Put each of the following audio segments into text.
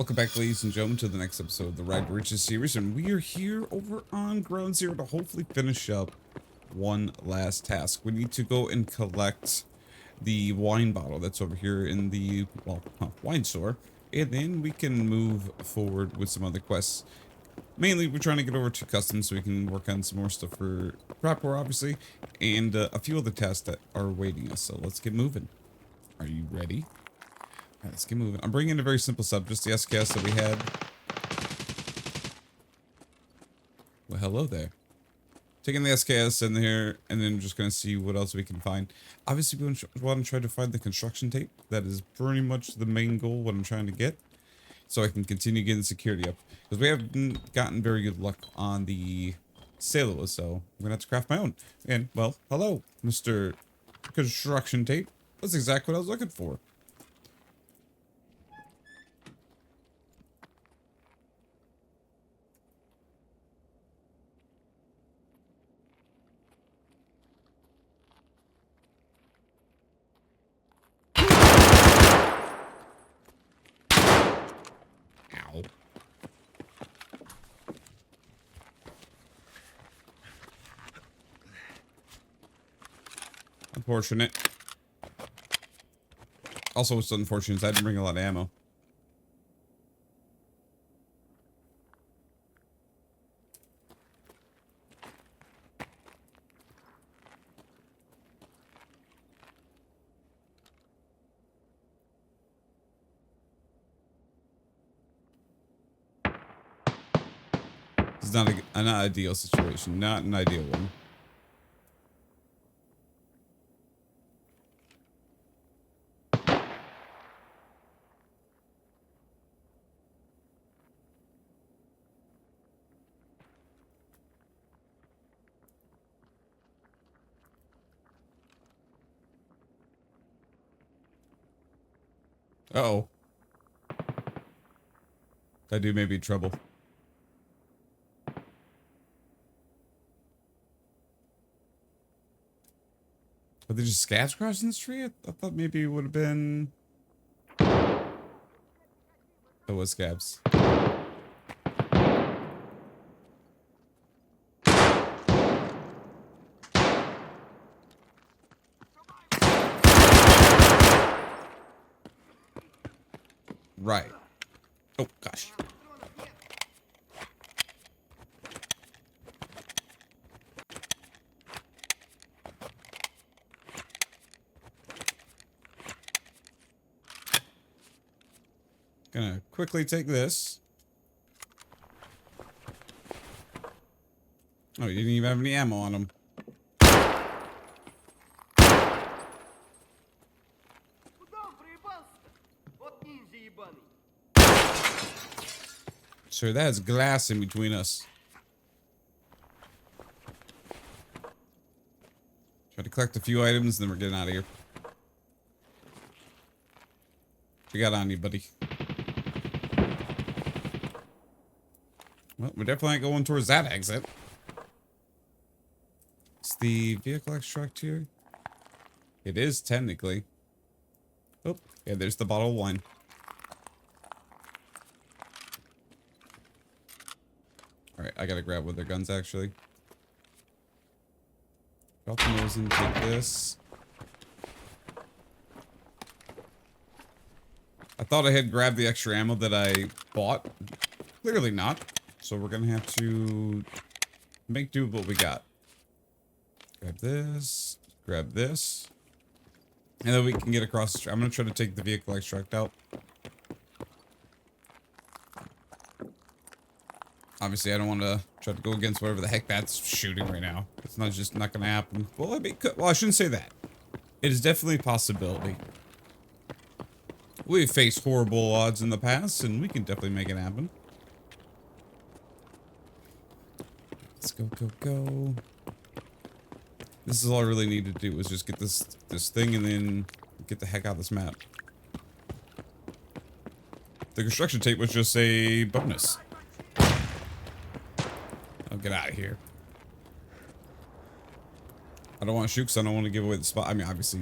Welcome back, ladies and gentlemen, to the next episode of the Ride to Riches series, and we are here over on Ground Zero to hopefully finish up one last task. We need to go and collect the wine bottle that's over here in the, wine store, and then we can move forward with some other quests. Mainly, we're trying to get over to customs so we can work on some more stuff for Crop War, obviously, and a few other tasks that are awaiting us, so let's get moving. Are you ready? Alright, let's get moving. I'm bringing a very simple sub, just the SKS that we had. Well, hello there. Taking the SKS in there, and then just going to see what else we can find. Obviously, we want to try to find the construction tape. That is pretty much the main goal, what I'm trying to get. So I can continue getting security up. Because we haven't gotten very good luck on the Sailor, so I'm going to have to craft my own. And, well, hello, Mr. Construction Tape. That's exactly what I was looking for. Ow. Unfortunate. Also, what's unfortunate is I didn't bring a lot of ammo. It's not an ideal situation. Not an ideal one. Uh-oh. That dude may be in trouble. Are they just scabs crossing the street? I thought maybe it would have been... Oh, it was scabs. Right. Oh, gosh. Gonna quickly take this. Oh, you didn't even have any ammo on him. Sir, that is glass in between us. Try to collect a few items, then we're getting out of here. We got on you, buddy. Well, we're definitely not going towards that exit. Is the vehicle extract here? It is, technically. Oh, yeah, there's the bottle of wine. Alright, I gotta grab one of their guns, actually. Drop the nose and take this. I thought I had grabbed the extra ammo that I bought. Clearly not. So we're gonna have to make do with what we got. Grab this. Grab this. And then we can get across the street. I'm gonna try to take the vehicle extract out. Obviously, I don't want to try to go against whatever the heck that's shooting right now. It's not just not gonna happen. Well, I shouldn't say that. It is definitely a possibility. We've faced horrible odds in the past, and we can definitely make it happen. Let's go, go, go. This is all I really need to do is just get this thing and then get the heck out of this map. The construction tape was just a bonus. I'll get out of here. I don't want to shoot because I don't want to give away the spot. I mean, obviously,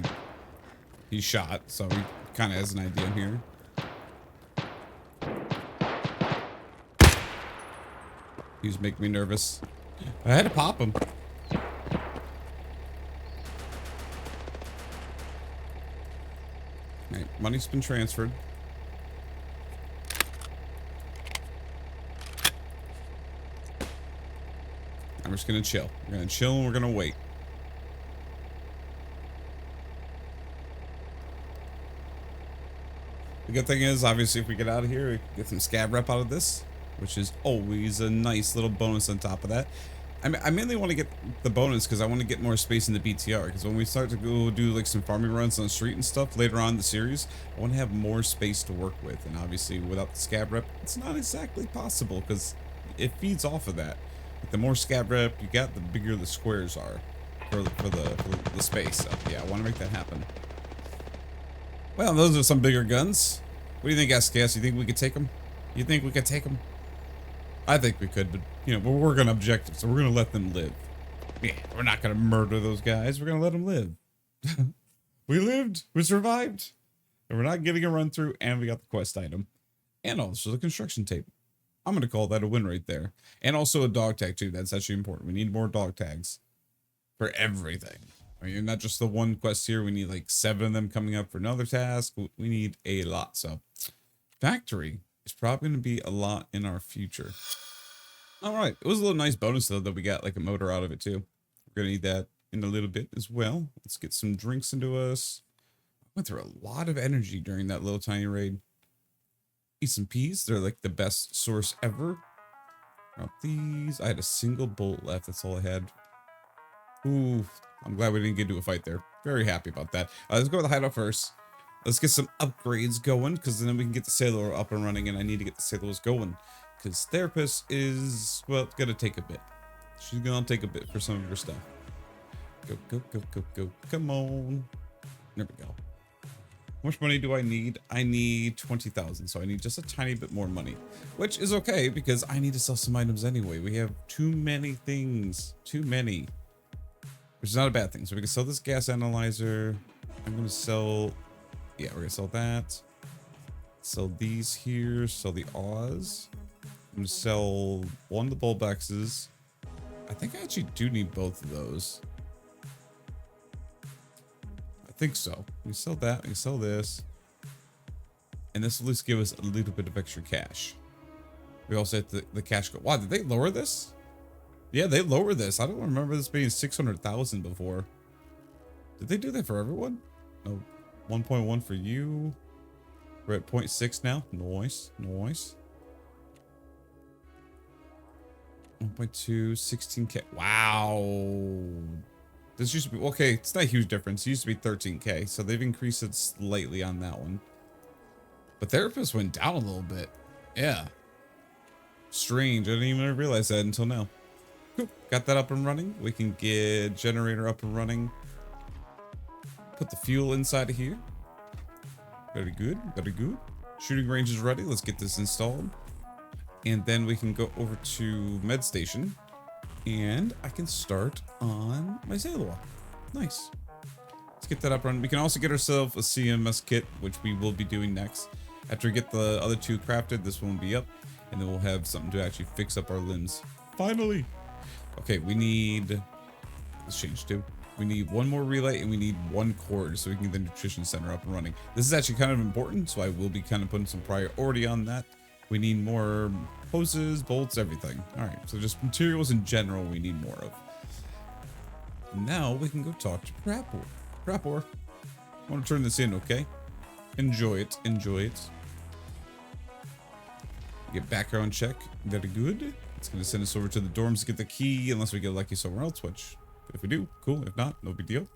he's shot, so he kind of has an idea here. He's making me nervous. I had to pop him. Alright, money's been transferred. I'm just gonna chill. We're gonna chill and we're gonna wait. The good thing is, obviously, if we get out of here, we get some scab rep out of this, which is always a nice little bonus on top of that. I mainly want to get the bonus because I want to get more space in the BTR, because when we start to go do like some farming runs on the street and stuff later on in the series, I want to have more space to work with, and obviously without the scab rep, it's not exactly possible because it feeds off of that. But the more scab rep you got, the bigger the squares are for the space. So yeah, I want to make that happen. Well, those are some bigger guns. What do you think, SKS? You think we could take them? You think we could take them? I think we could, but, you know, we're working on objectives, so we're going to let them live. Yeah, we're not going to murder those guys. We're going to let them live. We lived. We survived. And we're not getting a run through, and we got the quest item. And also the construction tape. I'm going to call that a win right there. And also a dog tag, too. That's actually important. We need more dog tags for everything. I mean, not just the one quest here. We need like 7 of them coming up for another task. We need a lot. So, factory is probably going to be a lot in our future. All right. It was a little nice bonus, though, that we got like a motor out of it, too. We're going to need that in a little bit as well. Let's get some drinks into us. I went through a lot of energy during that little tiny raid. Eat some peas. They're like the best source ever. Drop these. I had a single bullet left. That's all I had. Ooh, I'm glad we didn't get into a fight there. Very happy about that. Let's go with the hideout first. Let's get some upgrades going, because then we can get the sailor up and running, and I need to get the sailors going. Because therapist is, well, it's gonna take a bit. She's gonna take a bit for some of her stuff. Go, go, go, go, go. Come on. There we go. How much money do I need? I need 20,000, so I need just a tiny bit more money. Which is okay, because I need to sell some items anyway. We have too many things. Too many. Which is not a bad thing. So we can sell this gas analyzer. I'm going to sell... Yeah, we're going to sell that. Sell these here. Sell the Oz. I'm going to sell one of the bulb X's. I think I actually do need both of those. I think so. We sell that. We can sell this. And this will at least give us a little bit of extra cash. We also have the cash go. Wow, did they lower this? Yeah, they lowered this. I don't remember this being 600,000 before. Did they do that for everyone? No. 1.1 for you. We're at 0.6 now. Nice. Nice. 1.2, 16K. Wow. This used to be... Okay, it's not a huge difference. It used to be 13K. So they've increased it slightly on that one. But therapist went down a little bit. Yeah. Strange. I didn't even realize that until now. Cool. Got that up and running. We can get generator up and running. Put the fuel inside of here. Very good. Very good. Shooting range is ready. Let's get this installed. And then we can go over to med station. And I can start on my sailor. Nice. Let's get that up and running. We can also get ourselves a CMS kit, which we will be doing next. After we get the other 2 crafted, this one will be up. And then we'll have something to actually fix up our limbs. Finally. Okay, we need... Let's change too. We need 1 more relay and we need 1 cord so we can get the nutrition center up and running. This is actually kind of important, so I will be kind of putting some priority on that. We need more hoses, bolts, everything. All right, so just materials in general we need more of. Now we can go talk to Prapor. Prapor, I want to turn this in, okay? Enjoy it, enjoy it. Get background check, very good. It's going to send us over to the dorms to get the key, unless we get lucky somewhere else, which, if we do, cool. If not, no big deal.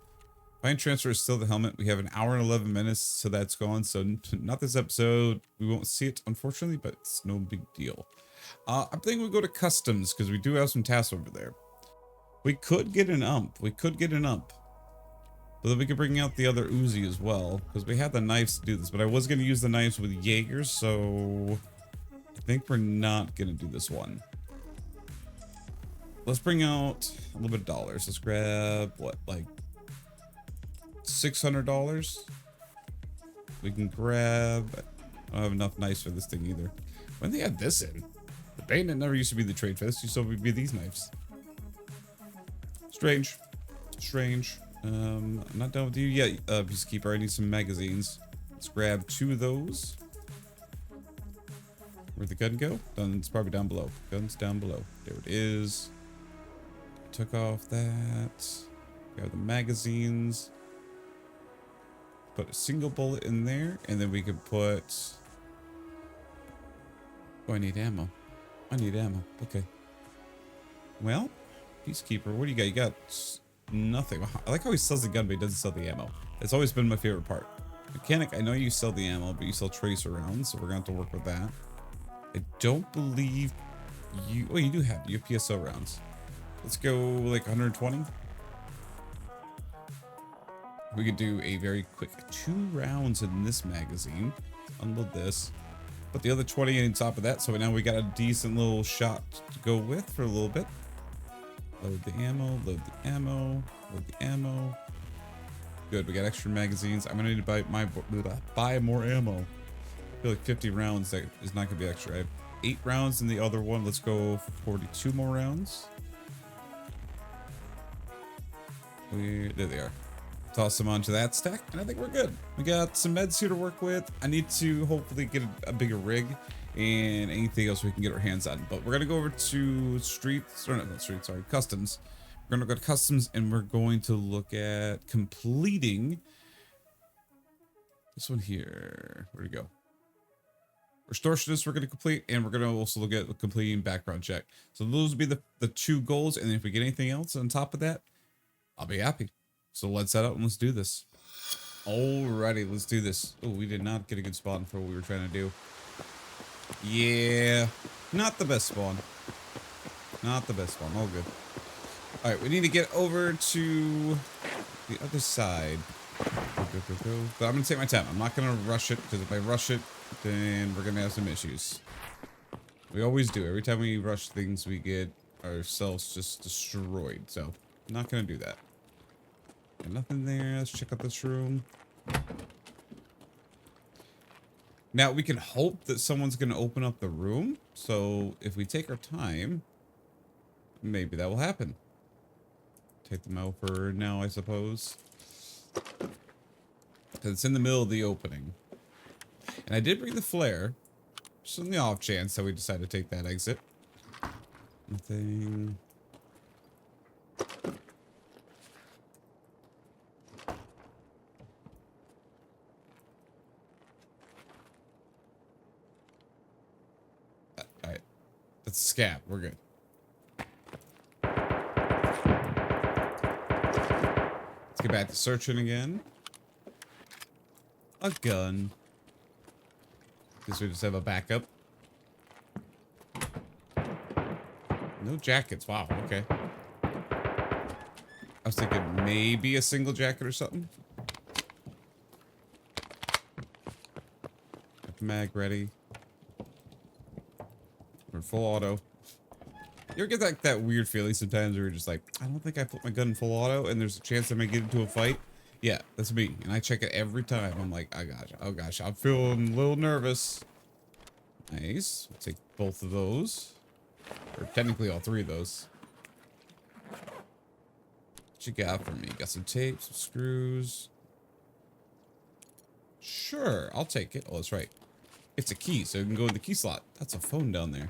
Find transfer is still the helmet. We have an hour and 11 minutes, so that's gone. So not this episode. We won't see it, unfortunately, but it's no big deal. I'm thinking we go to customs, because we do have some tasks over there. We could get an ump. We could get an ump. But then we could bring out the other Uzi as well, because we had the knives to do this. But I was going to use the knives with Jaegers, so I think we're not going to do this one. Let's bring out a little bit of dollars. Let's grab, what, like $600? We can grab... I don't have enough knives for this thing either. When did they add this in? The bayonet never used to be the trade fist. Used to be these knives. Strange. Strange. I'm not done with you yet, Peacekeeper. I need some magazines. Let's grab 2 of those. Where'd the gun go? Gun's probably down below. Gun's down below. There it is. Took off that. Grab the magazines. Put a single bullet in there, and then we could put... Oh, I need ammo. I need ammo. Okay. Well, Peacekeeper, what do you got? You got nothing. I like how he sells the gun, but he doesn't sell the ammo. It's always been my favorite part. Mechanic, I know you sell the ammo, but you sell tracer rounds, so we're going to have to work with that. I don't believe you... Oh, you do have. You have PSO rounds. Let's go, like, 120. We could do a very quick 2 rounds in this magazine. Unload this. Put the other 20 on top of that, so now we got a decent little shot to go with for a little bit. Load the ammo, load the ammo, load the ammo. Good, we got extra magazines. I'm gonna need to buy more ammo. I feel like 50 rounds that is not gonna be extra. I have 8 rounds in the other one. Let's go 42 more rounds. There they are. Toss them onto that stack, and I think we're good. We got some meds here to work with. I need to hopefully get a bigger rig and anything else we can get our hands on. But we're gonna go over to customs. We're gonna go to customs, and we're going to look at completing this one here. Where'd it go? Extortionist we're going to complete, and we're going to also look at completing background check. So those will be the 2 goals, and if we get anything else on top of that, I'll be happy. So let's set out and let's do this. Alrighty, let's do this. Oh, we did not get a good spawn for what we were trying to do. Yeah, not the best spawn. Not the best spawn. All good. Alright, we need to get over to the other side. Go. But I'm going to take my time. I'm not going to rush it, because if I rush it, then we're going to have some issues. We always do. Every time we rush things, we get ourselves just destroyed. So, I'm not going to do that. Got nothing there. Let's check out this room. Now, we can hope that someone's going to open up the room. So, if we take our time, maybe that will happen. Take them out for now, I suppose. Because it's in the middle of the opening. And I did bring the flare. Just on the off chance that we decide to take that exit. Nothing. Alright. That's a scab. We're good. Let's get back to searching again. A gun. Guess we just have a backup. No jackets. Wow. Okay. I was thinking maybe a single jacket or something. Got the mag ready. We're full auto. You ever get that weird feeling sometimes where you're just like, I don't think I put my gun in full auto and there's a chance I might get into a fight? Yeah, that's me. And I check it every time. I'm like, oh gosh, I'm feeling a little nervous. Nice. We'll take both of those. Or technically all 3 of those. What you got for me? Got some tape, some screws. Sure, I'll take it. Oh, that's right. It's a key, so it can go in the key slot. That's a phone down there.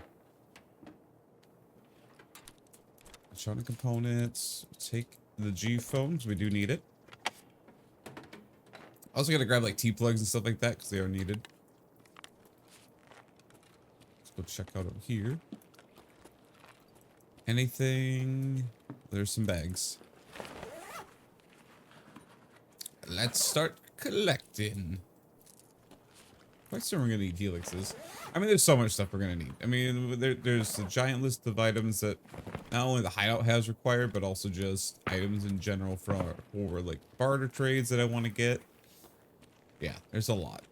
Electronic components. Take the G phone, because we do need it. I also gotta grab like T-plugs and stuff like that, because they are needed. Let's go check out over here. Anything? There's some bags. Let's start collecting. Quite soon we're gonna need helixes. I mean, there's so much stuff we're gonna need. I mean, there's a giant list of items that not only the hideout has required, but also just items in general for like barter trades that I want to get. Yeah, there's a lot.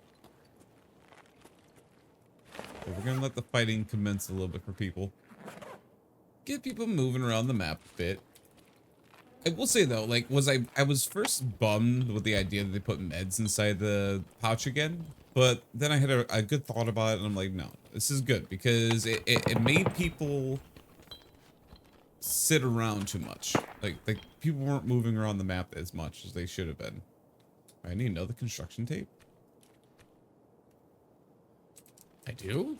But we're gonna let the fighting commence a little bit for people. Get people moving around the map a bit. I will say though, like, I was first bummed with the idea that they put meds inside the pouch again, but then I had a good thought about it, and I'm like, no, This is good because it made people sit around too much. Like people weren't moving around the map as much as they should have been. I need another construction tape. I do?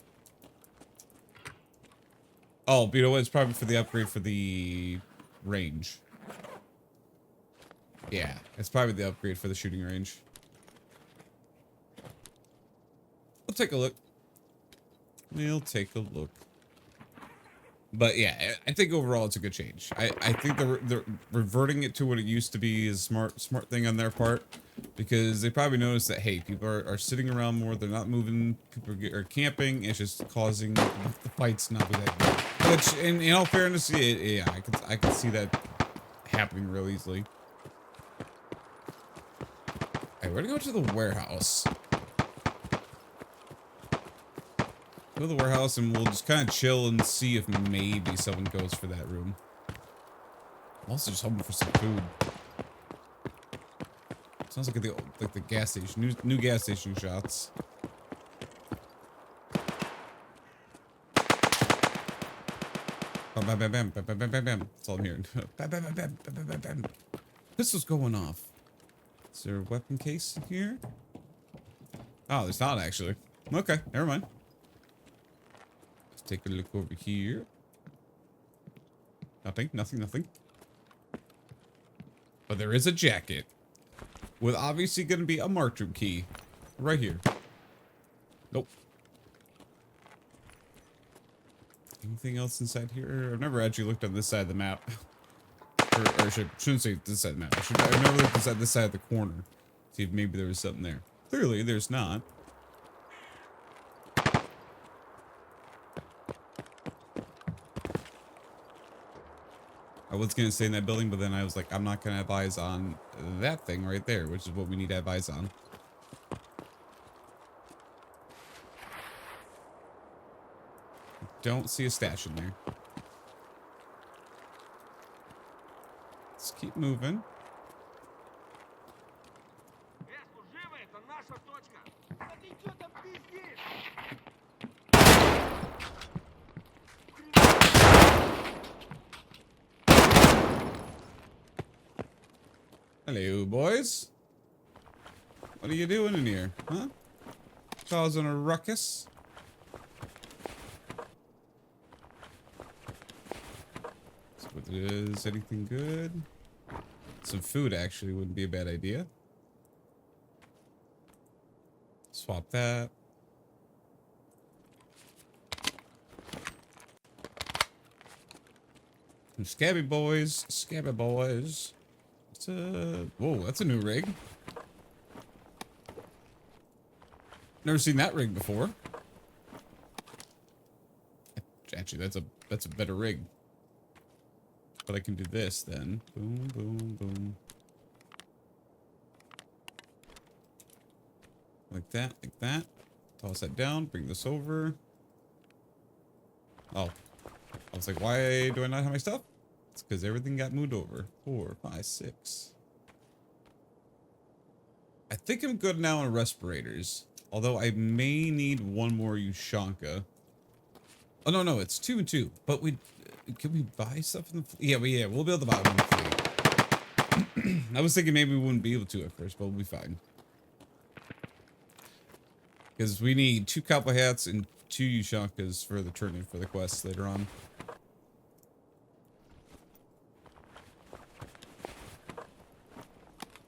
Oh, but you know what? It's probably for the upgrade for the range. Yeah, it's probably the upgrade for the shooting range. We'll take a look. We'll take a look. But yeah, I think overall it's a good change. I think they're reverting it to what it used to be is a smart thing on their part, because they probably noticed that, hey, people are sitting around more, they're not moving, people are camping, it's just causing the fights not be that good. Which, in all fairness, yeah, I could see that happening real easily. Hey, we're gonna go to the warehouse. Go to the warehouse and we'll just kind of chill and see if maybe someone goes for that room. I'm also just hoping for some food. Sounds like the gas station. New gas station shots. Bam, bam, bam, bam, bam, bam, bam, bam, bam. That's all I'm hearing. Bam, bam, bam, bam, bam, bam, bam. Pistol's going off. Is there a weapon case in here? Oh, there's not actually. Okay, never mind. Let's take a look over here. Nothing, nothing, nothing. But there is a jacket. With obviously going to be a marked room key. Right here. Nope. Anything else inside here? I've never actually looked on this side of the map. Or shouldn't say this side of the map. I've never looked inside this side of the corner. See if maybe there was something there. Clearly, there's not. I was going to stay in that building, but then I was like, I'm not going to have eyes on that thing right there, which is what we need to have eyes on. Don't see a stash in there. Let's keep moving. Hello, boys. What are you doing in here, huh? Causing a ruckus? So what is anything good? Some food actually wouldn't be a bad idea. Swap that. Some scabby boys, scabby boys. Whoa, that's a new rig. Never seen that rig before. Actually, that's a better rig. But I can do this then. Boom, boom, boom. Like that, like that. Toss that down, bring this over. Oh. I was like, why do I not have my stuff? It's because everything got moved over. 4, 5, 6. I think I'm good now on respirators. Although I may need one more Ushanka. Oh, no, it's 2 and 2. But can we buy stuff in the fleet? Yeah, we'll be able to buy one in the fleet. I was thinking maybe we wouldn't be able to at first, but we'll be fine. Because we need 2 cowboy hats and 2 Ushankas for the turning for the quest later on.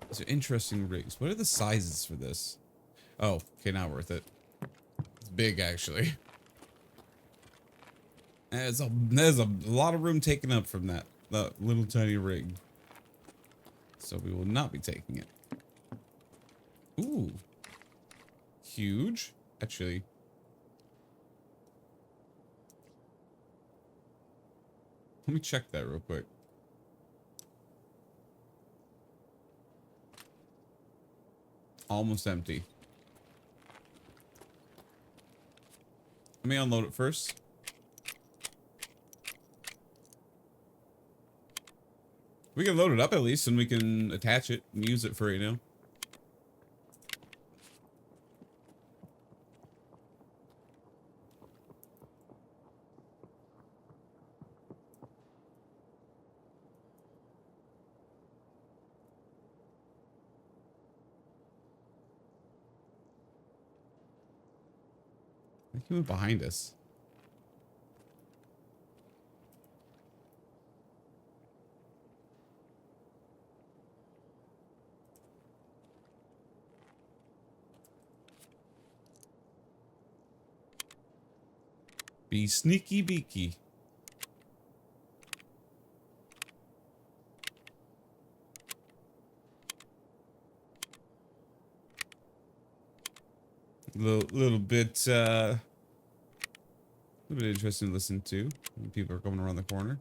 These are interesting rigs. What are the sizes for this? Oh, okay, not worth it. It's big, actually. There's a lot of room taken up from that little tiny rig. So we will not be taking it. Ooh. Huge. Actually. Let me check that real quick. Almost empty. Let me unload it first. We can load it up at least, and we can attach it and use it for right now. I think he went behind us. Be sneaky beaky. Little bit interesting to listen to when people are coming around the corner.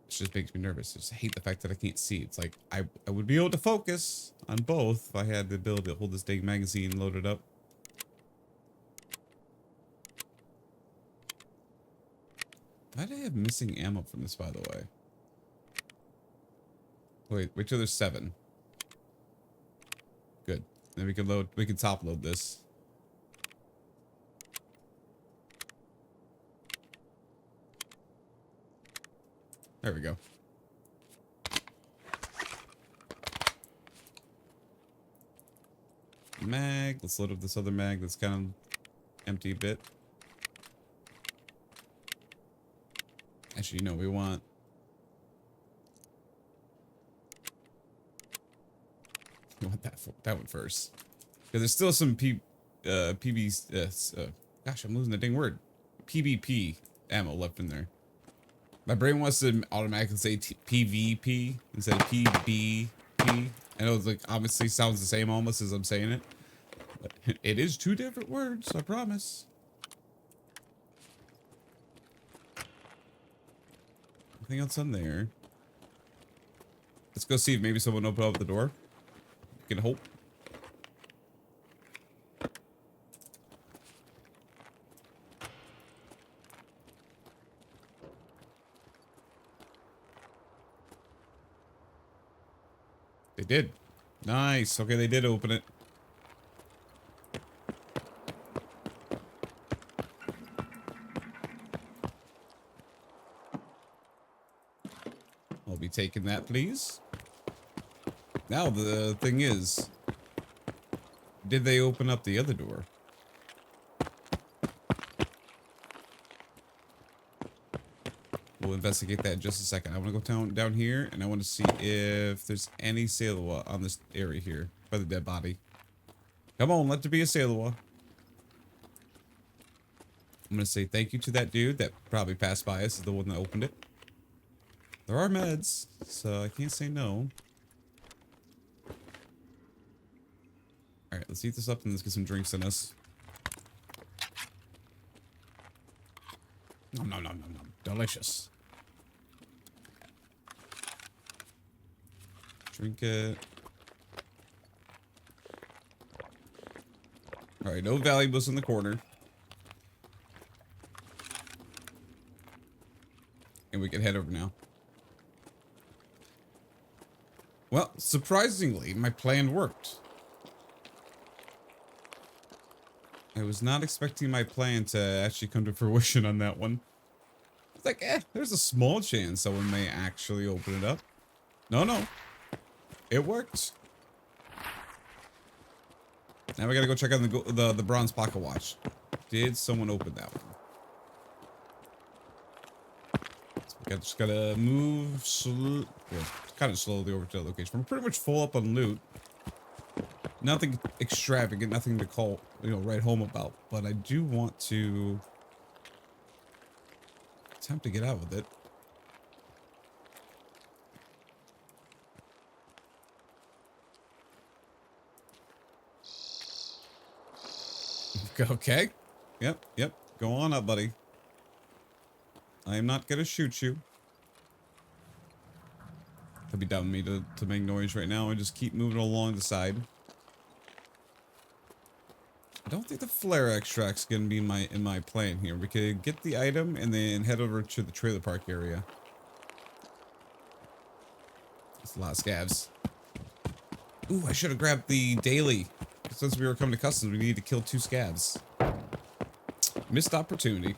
It just makes me nervous. I just hate the fact that I can't see. It's like I would be able to focus on both if I had the ability to hold this dang magazine loaded up. Why do I have missing ammo from this, by the way? Wait till there's 7. Good. Then we can top load this. There we go. Mag. Let's load up this other mag that's kind of empty a bit. Actually, we want... We want that one first. Because there's still some gosh, I'm losing the dang word. PvP ammo left in there. My brain wants to automatically say PvP instead of PvP. I know it's like obviously sounds the same almost as I'm saying it. But it is 2 different words, I promise. Nothing else on there. Let's go see if maybe someone opened up the door. We can hope. They did. Nice. Okay, they did open it. I'll be taking that, please. Now, the thing is, did they open up the other door? We'll investigate that in just a second. I want to go down here, and I want to see if there's any Salewa on this area here by the dead body. Come on, let there be a Salewa. I'm going to say thank you to that dude that probably passed by us, is the one that opened it. There are meds, so I can't say no. Alright, let's eat this up and let's get some drinks in us. Nom nom nom nom nom. Delicious. Drink it. Alright, no valuables in the corner. And we can head over now. Well, surprisingly, my plan worked. I was not expecting my plan to actually come to fruition on that one. It's like, there's a small chance someone may actually open it up. No. It worked. Now we gotta go check out the bronze pocket watch. Did someone open that one? So we just gotta move kind of slowly over to the location. We're pretty much full up on loot. Nothing extravagant, nothing to call, write home about. But I do want to attempt to get out with it. Okay. Yep. Go on up, buddy. I am not gonna shoot you. It'd be dumb of me to make noise right now and just keep moving along the side. I don't think the flare extract's gonna be in my plan here. We could get the item and then head over to the trailer park area. There's a lot of scavs. Ooh, I should have grabbed the daily. Since we were coming to customs, we need to kill 2 scavs. Missed opportunity.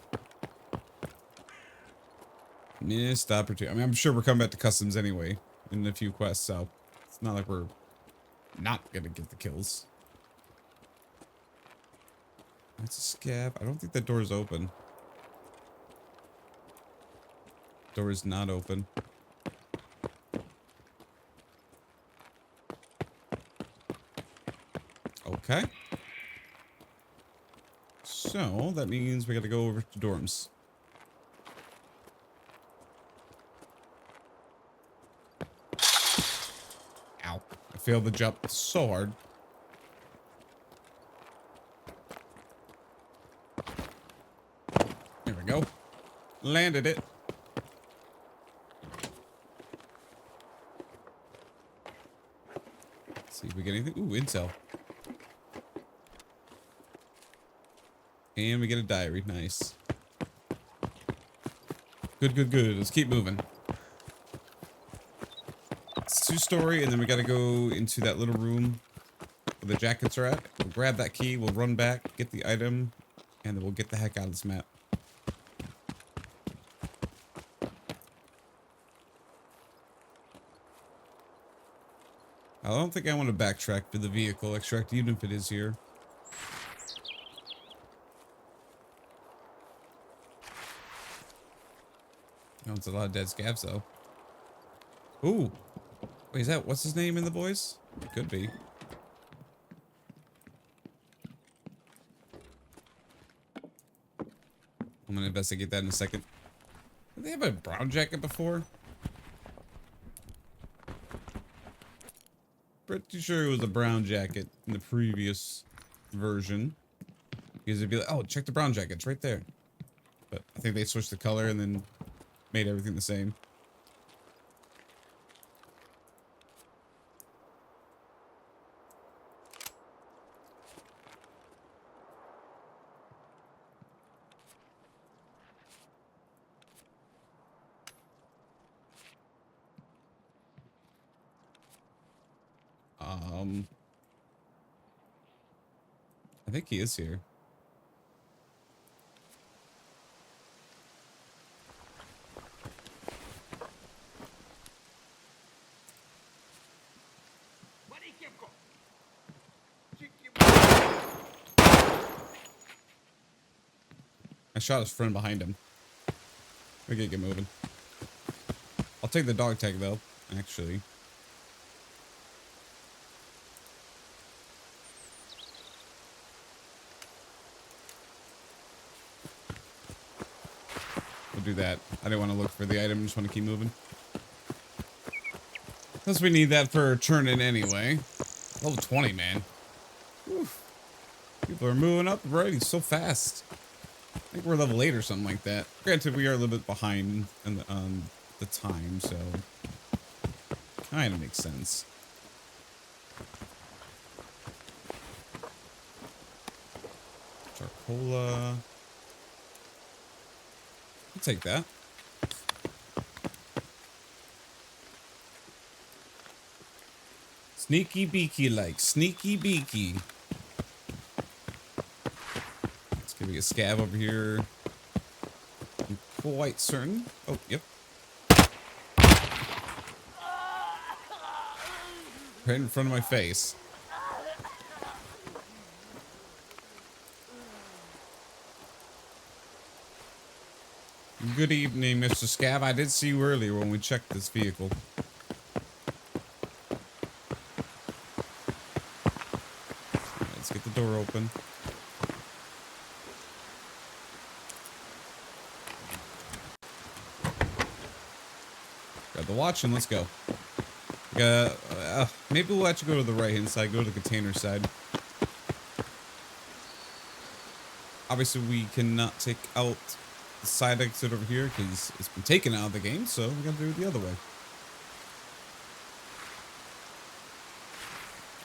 Missed opportunity. I mean, I'm sure we're coming back to customs anyway in a few quests, so it's not like we're not gonna get the kills. It's a scab. I don't think that door is open. Door is not open. Okay. So that means we gotta go over to dorms. Ow. I failed the jump so hard. There we go. Landed it. Let's see if we get anything. Ooh, intel. And we get a diary. Nice. Good, good, good. Let's keep moving. It's 2-story, and then we gotta go into that little room where the jackets are at. We'll grab that key, we'll run back, get the item, and then we'll get the heck out of this map. I don't think I want to backtrack to the vehicle extract, even if it is here. Oh, it's a lot of dead scabs, though. Ooh. Wait, is that... What's his name in the boys? It could be. I'm gonna investigate that in a second. Did they have a brown jacket before? Pretty sure it was a brown jacket in the previous version. Because it'd be like, oh, check the brown jacket. It's right there. But I think they switched the color and then made everything the same. I think he is here. I shot his friend behind him. We gotta get moving. I'll take the dog tag though, actually. We'll do that. I didn't want to look for the item, just want to keep moving. Plus we need that for turning anyway. Level 20, man. Whew. People are moving up already so fast. I think we're level 8 or something like that. Granted, we are a little bit behind on the time, so kind of makes sense. Charcola. I'll take that. Sneaky beaky, like sneaky beaky. Let's give me a scab over here. I'm quite certain. Oh, yep. Right in front of my face. Good evening, Mr. Scab. I did see you earlier when we checked this vehicle. Let's get the door open. Grab the watch and let's go. Maybe we'll actually go to the right-hand side, go to the container side. Obviously, we cannot take out the side exit over here because it's been taken out of the game, so we gotta do it the other way.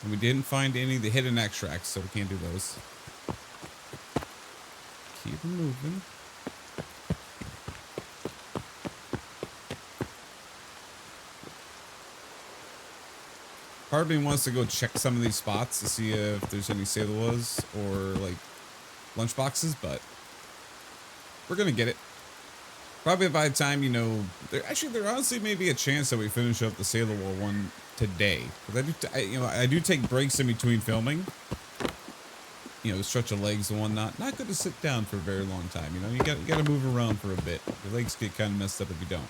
And we didn't find any of the hidden extracts, so we can't do those. Keep moving. Part of me wants to go check some of these spots to see if there's any sailors or like lunch boxes, but we're gonna get it. Probably by the time, you know, there honestly may be a chance that we finish up the Sailor War one today. Because I do take breaks in between filming. you know, stretch your legs and whatnot. Not good to sit down for a very long time. You know, you got to move around for a bit. Your legs get kind of messed up if you don't.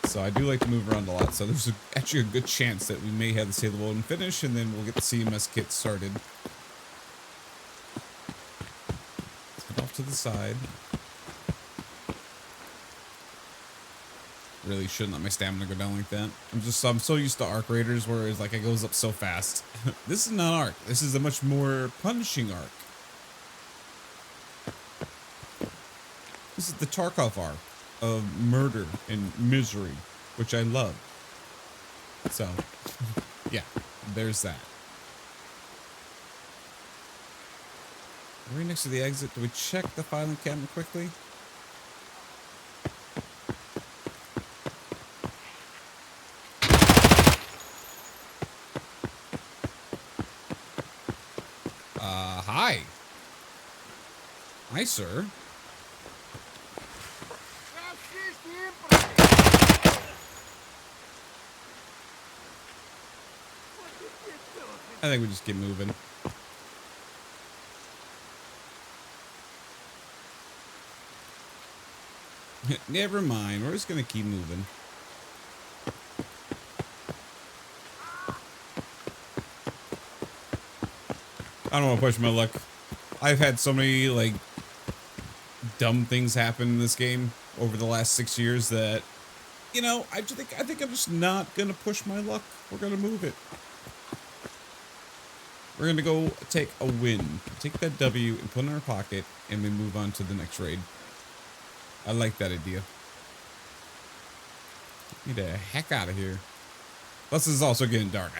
So I do like to move around a lot. So there's actually a good chance that we may have the Sailor Mode finish, and then we'll get the CMS kit started. Let's get off to the side. Really shouldn't let my stamina go down like that. I'm so used to arc raiders where it's like it goes up so fast. This is not arc. This is a much more punishing arc. This is the Tarkov arc of murder and misery, which I love. So, yeah, there's that. Right next to the exit, do we check the filing cabinet quickly? Hi. Hi, sir. I think we just keep moving. Never mind. We're just gonna keep moving. I don't want to push my luck. I've had so many like dumb things happen in this game over the last 6 years that, you know, I think I'm just not gonna push my luck. We're gonna move it. We're gonna go take a win, take that W and put it in our pocket, and we move on to the next raid. I like that idea. Get the heck out of here. Plus, this is also getting dark.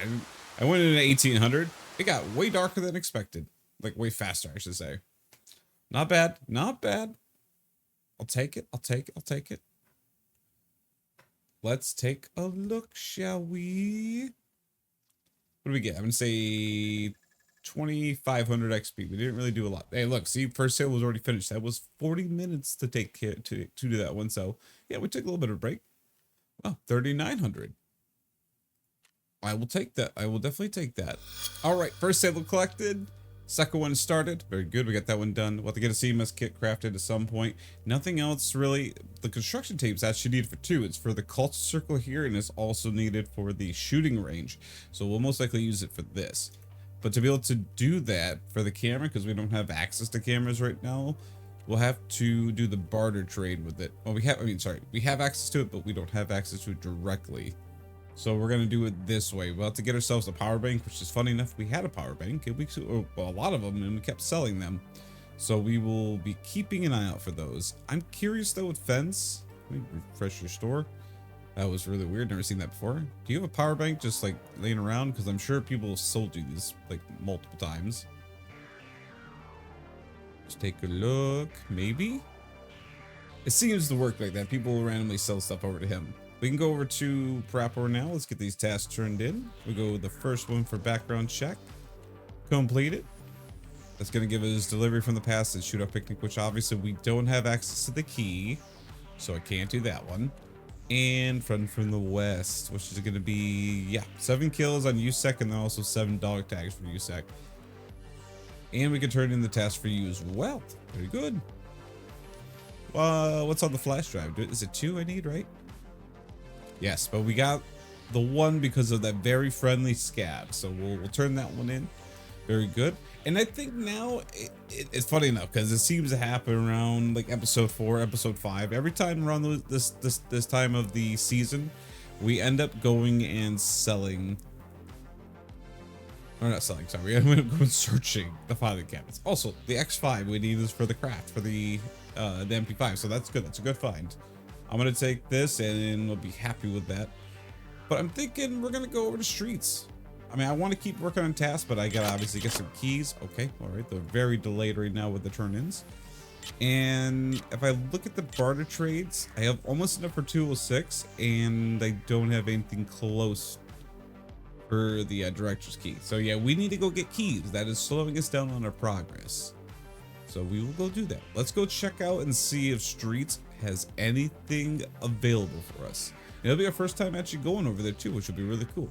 I went in at 1800. It got way darker than expected. Like, way faster, I should say. Not bad. Not bad. I'll take it. I'll take it. I'll take it. Let's take a look, shall we? What do we get? I'm going to say 2,500 XP. We didn't really do a lot. Hey, look. See, first sale was already finished. That was 40 minutes to take care to do that one. So, yeah, we took a little bit of a break. Wow, 3,900. I will take that. I will definitely take that. All right, first sale collected. Second one started. Very good. We got that one done. We'll have to get a CMS kit crafted at some point. Nothing else really. The construction tape's actually needed for 2. It's for the cult circle here, and it's also needed for the shooting range. So we'll most likely use it for this. But to be able to do that for the camera, because we don't have access to cameras right now, we'll have to do the barter trade with it. Well, we have access to it, but we don't have access to it directly. So we're going to do it this way. We'll have to get ourselves a power bank, which is funny enough. We had a power bank, a lot of them, and we kept selling them. So we will be keeping an eye out for those. I'm curious though with fence. Let me refresh your store. That was really weird. Never seen that before. Do you have a power bank just like laying around? Because I'm sure people have sold you these like multiple times. Let's take a look. Maybe? It seems to work like that. People will randomly sell stuff over to him. We can go over to Parapor now. Let's get these tasks turned in. We'll go with the first one for background check. Completed. That's going to give us delivery from the past and shoot our picnic, which obviously we don't have access to the key. So I can't do that one. And Friend from the West, which is going to be, yeah, 7 kills on USEC and then also 7 dog tags for USEC. And we can turn in the task for you as well. Very good. What's on the flash drive? Is it 2 I need, right? Yes, but we got the 1 because of that very friendly scab. So we'll turn that one in. Very good. And I think now it's funny enough because it seems to happen around like episode 4, episode 5. Every time around this time of the season, we end up going and selling. Or not selling, sorry. We end up going searching the filing cabinets. Also, the X5 we need is for the craft for the MP5. So that's good. That's a good find. I'm going to take this and we'll be happy with that. But I'm thinking we're going to go over to streets. I mean, I want to keep working on tasks, but I got to obviously get some keys. Okay, all right. They're very delayed right now with the turn-ins. And if I look at the barter trades, I have almost enough for 206, and I don't have anything close for the director's key. So yeah, we need to go get keys. That is slowing us down on our progress. So we will go do that. Let's go check out and see if streets has anything available for us. It'll be our first time actually going over there too, which will be really cool.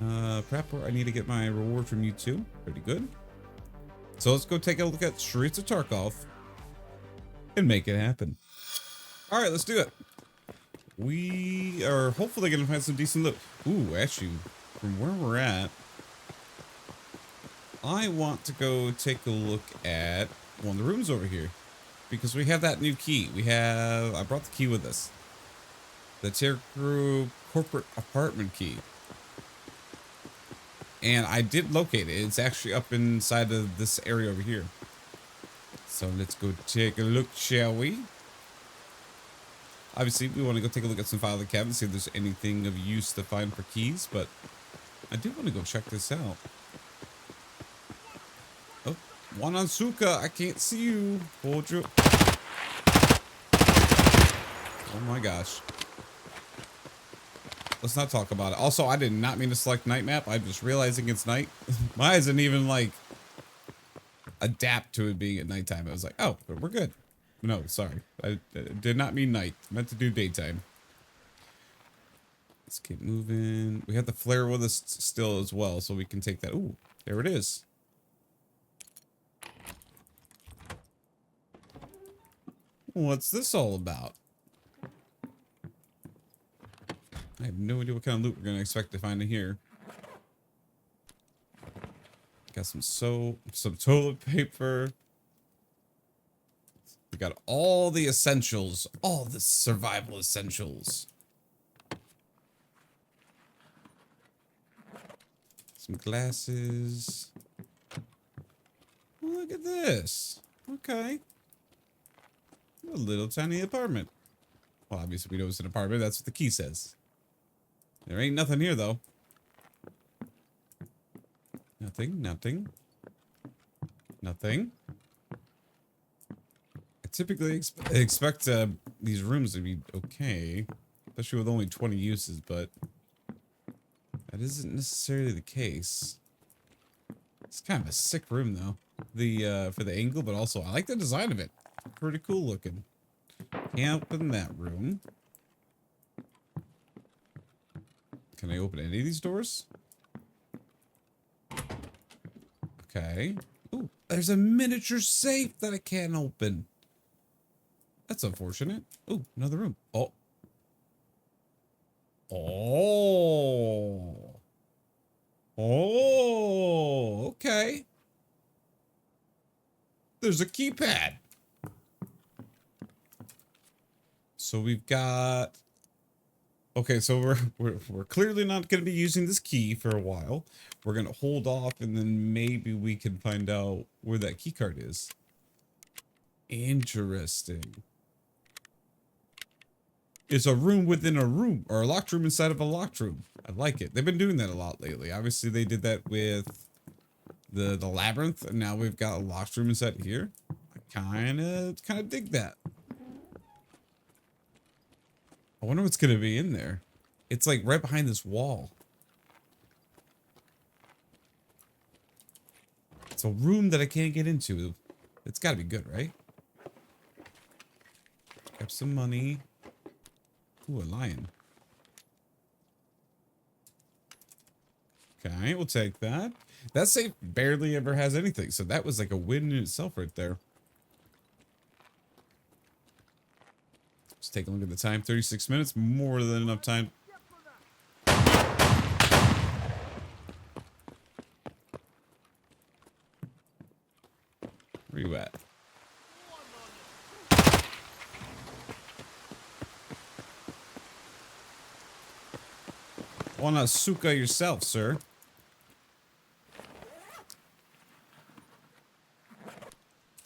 Prepper, I need to get my reward from you too. Pretty good. So let's go take a look at Streets of Tarkov and make it happen. All right, let's do it. We are hopefully going to find some decent loot. Ooh, actually, from where we're at, I want to go take a look at one of the rooms over here. Because we have that new key. I brought the key with us. The Tarkov corporate apartment key. And I did locate it. It's actually up inside of this area over here. So let's go take a look, shall we? Obviously, we want to go take a look at some file cabinets, see if there's anything of use to find for keys, but I do want to go check this out. Oh, Wanansuka, I can't see you. Hold your... Oh my gosh. Let's not talk about it. Also, I did not mean to select night map. I'm just realizing it's night. My eyes didn't even like adapt to it being at nighttime. I was like, oh, we're good. No, sorry. I did not mean night. I meant to do daytime. Let's keep moving. We have the flare with us still as well, so we can take that. Ooh, there it is. What's this all about? I have no idea what kind of loot we're going to expect to find in here. Got some soap, some toilet paper. We got all the essentials, all the survival essentials. Some glasses. Look at this. Okay. A little tiny apartment. Well, obviously we know it's an apartment. That's what the key says. There ain't nothing here, though. Nothing, nothing. Nothing. I typically expect these rooms to be okay. Especially with only 20 uses, but that isn't necessarily the case. It's kind of a sick room, though. For the angle, but also I like the design of it. Pretty cool looking. Can't open that room. Can I open any of these doors? Okay. Ooh, there's a miniature safe that I can't open. That's unfortunate. Ooh, another room. Oh. Oh. Oh, okay. There's a keypad. So we've got... Okay, so we're clearly not going to be using this key for a while. We're going to hold off, and then maybe we can find out where that key card is. Interesting. It's a room within a room, or a locked room inside of a locked room. I like it. They've been doing that a lot lately. Obviously, they did that with the labyrinth, and now we've got a locked room inside here. I kind of dig that. I wonder what's going to be in there. It's like right behind this wall. It's a room that I can't get into. It's got to be good, right? Grab some money. Ooh, a lion. Okay, we'll take that. That safe barely ever has anything, so that was like a win in itself right there. Let's take a look at the time. 36 minutes. More than enough time. Where you at? Wanna suka yourself, sir.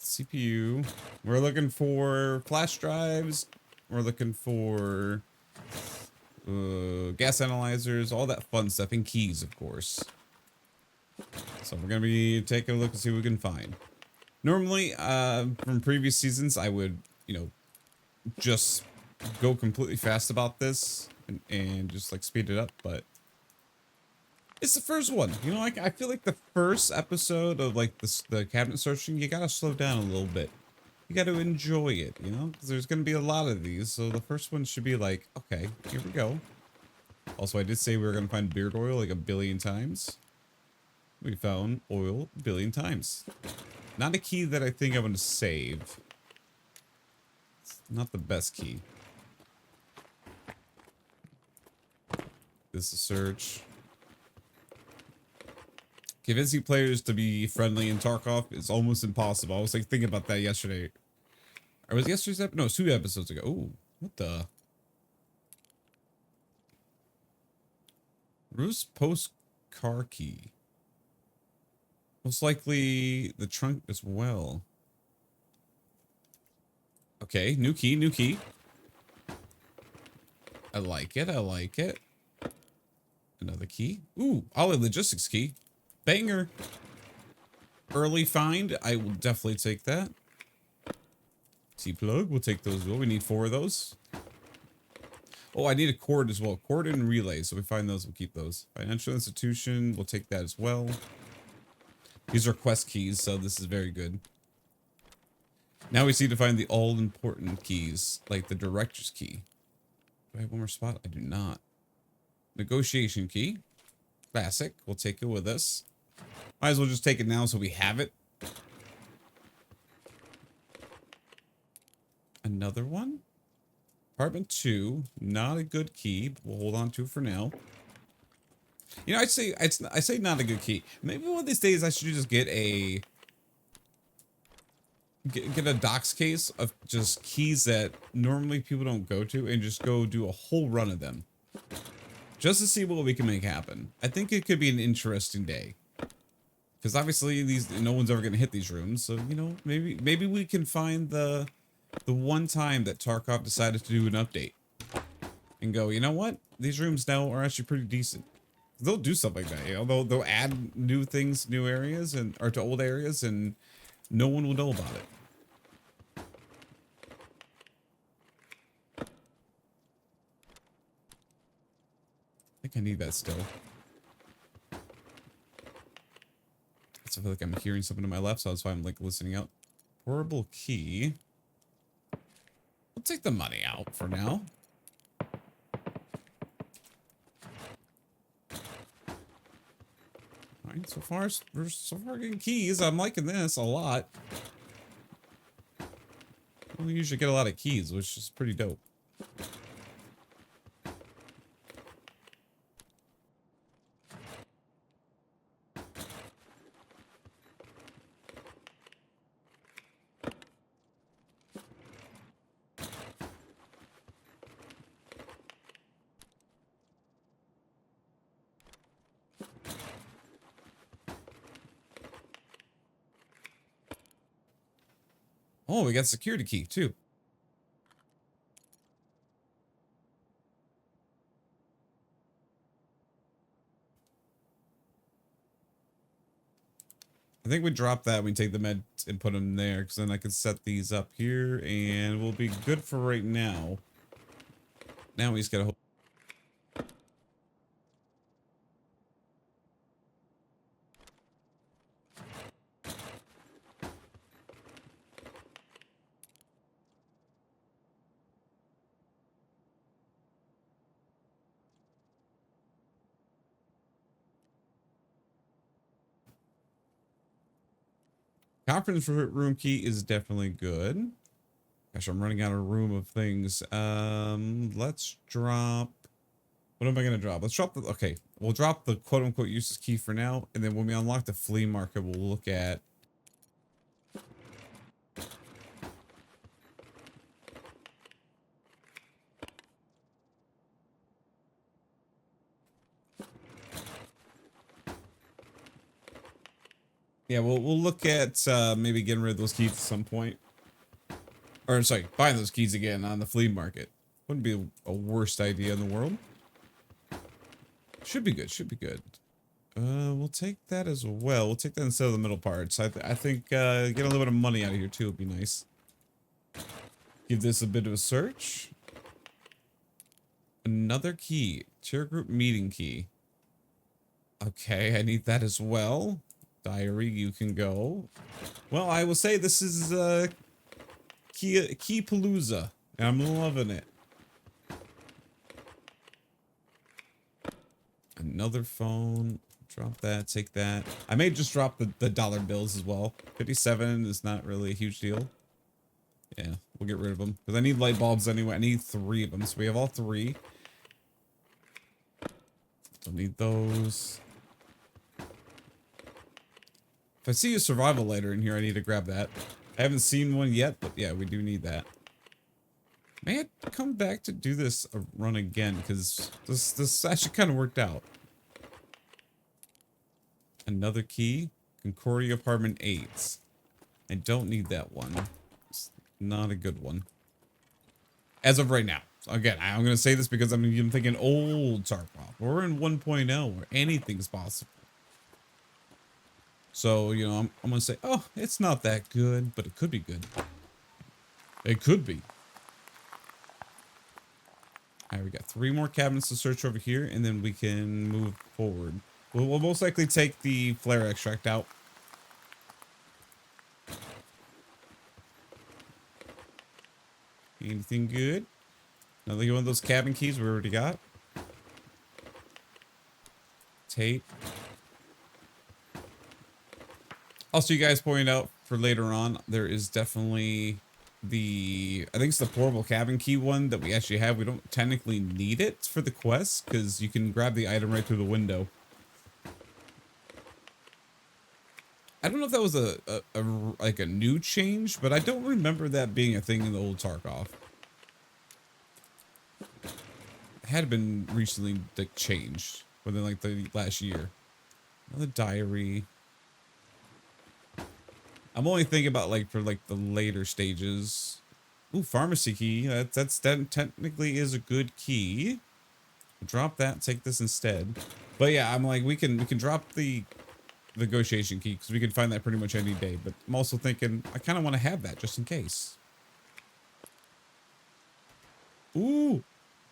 CPU. We're looking for flash drives. We're looking for gas analyzers, all that fun stuff, and keys, of course. So we're gonna be taking a look and see what we can find. Normally, from previous seasons, I would, just go completely fast about this and just like speed it up, but it's the first one. I feel like the first episode of like the cabinet searching, you gotta slow down a little bit. You got to enjoy it, because there's going to be a lot of these. So the first one should be like, okay, here we go. Also, I did say we were going to find beard oil like a billion times. We found oil a billion times. Not a key that I think I'm going to save. It's not the best key. This is search. Convincing players to be friendly in Tarkov is almost impossible. I was like thinking about that yesterday. Or was it yesterday's episode? No, 2 episodes ago. Ooh, what the? Roos post car key. Most likely the trunk as well. Okay, new key, new key. I like it, I like it. Another key. Ooh, Ollie logistics key. Banger. Early find. I will definitely take that. T-plug. We'll take those as well. We need 4 of those. Oh, I need a cord as well. Cord and relay. So we find those. We'll keep those. Financial institution. We'll take that as well. These are quest keys, so this is very good. Now we see to find the all-important keys, like the director's key. Do I have one more spot? I do not. Negotiation key. Classic. We'll take it with us. Might as well just take it now so we have it. Another one. Apartment 2. Not a good key, but we'll hold on to it for now. You know, I say not a good key. Maybe one of these days I should just get a docs case of just keys that normally people don't go to and just go do a whole run of them. Just to see what we can make happen. I think it could be an interesting day. Because obviously no one's ever going to hit these rooms, so you know, maybe we can find the one time that Tarkov decided to do an update. And go, you know what? These rooms now are actually pretty decent. They'll do stuff like that, you know. They'll add new things, new areas, or to old areas, and no one will know about it. I think I need that still. I feel like I'm hearing something to my left, so that's why I'm like listening out. Portable key. We'll take the money out for now. Alright, so far we're getting keys. I'm liking this a lot. We usually get a lot of keys, which is pretty dope. Oh, we got security key too. I think we drop that. We take the med and put them there, because then I can set these up here, and we'll be good for right now. Now we just gotta hope. Conference room key is definitely good. Gosh, I'm running out of room of things. Let's drop. What am I gonna drop? Let's drop the. Okay, we'll drop the quote unquote useless key for now, and then when we unlock the flea market, we'll look at. Yeah, we'll look at maybe getting rid of those keys at some point. Or sorry, buying those keys again on the flea market. Wouldn't be a worst idea in the world. Should be good, should be good. We'll take that as well. We'll take that instead of the middle parts. I think get a little bit of money out of here too would be nice. Give this a bit of a search. Another key. Tier group meeting key. Okay, I need that as well. Diary, you can go. Well, I will say this is Key Palooza, and I'm loving it. Another phone. Drop that, take that. I may just drop the dollar bills as well. 57 is not really a huge deal. Yeah, we'll get rid of them. Because I need light bulbs anyway. I need 3 of them. So we have all 3. Don't need those. If I see a survival lighter in here, I need to grab that. I haven't seen one yet, but yeah, we do need that. May I come back to do this a run again, because this actually kind of worked out. Another key. Concordia Apartment 8. I don't need that one. It's not a good one. As of right now. So again, I'm going to say this because I'm even thinking old Tarkov. We're in 1.0 where anything's possible. So, you know, I'm going to say, oh, it's not that good, but it could be good. It could be. All right, we got 3 more cabinets to search over here, and then we can move forward. We'll most likely take the flare extract out. Anything good? Another one of those cabin keys we already got. Tape. Also, you guys pointed out for later on, there is definitely the, I think it's the portable cabin key one that we actually have. We don't technically need it for the quest because you can grab the item right through the window. I don't know if that was like a new change, but I don't remember that being a thing in the old Tarkov. It had been recently like changed within like the last year. Another diary. I'm only thinking about like for like the later stages. Ooh, pharmacy key. That technically is a good key. Drop that. Take this instead. But yeah, I'm like we can drop the negotiation key because we can find that pretty much any day. But I'm also thinking I kind of want to have that just in case. Ooh,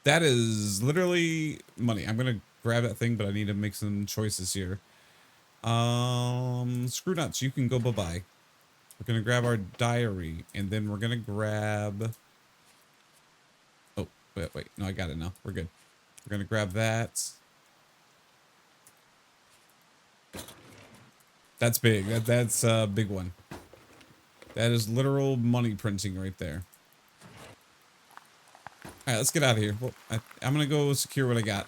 that is literally money. I'm gonna grab that thing, but I need to make some choices here. Screw nuts. You can go bye-bye. We're gonna grab our diary, and then we're gonna grab. Oh, wait. No, I got it now. We're good. We're gonna grab that. That's big. That's a big one. That is literal money printing right there. All right, let's get out of here. Well, I'm gonna go secure what I got.